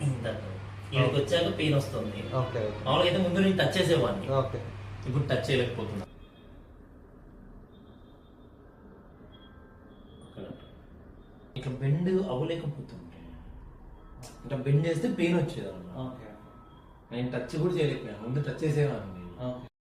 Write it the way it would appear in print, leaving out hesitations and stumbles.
ఇంత ఇక్కడికి వచ్చాక పెయిన్ వస్తుంది. ఓకే. మామూలుగా అయితే ముందు నేను టచ్ చేసేవాడిని, ఓకే. ఇప్పుడు టచ్ చేయలేకపోతున్నా. ఇట్లా బెండ్ అవ్వలేకపోతుంటే, ఇట్లా బెండ్ చేస్తే పెయిన్ వచ్చేది అన్న. ఓకే. నేను టచ్ కూడా చేయలేకపోయాను, ముందు టచ్ చేసేవాడిని. ఓకే.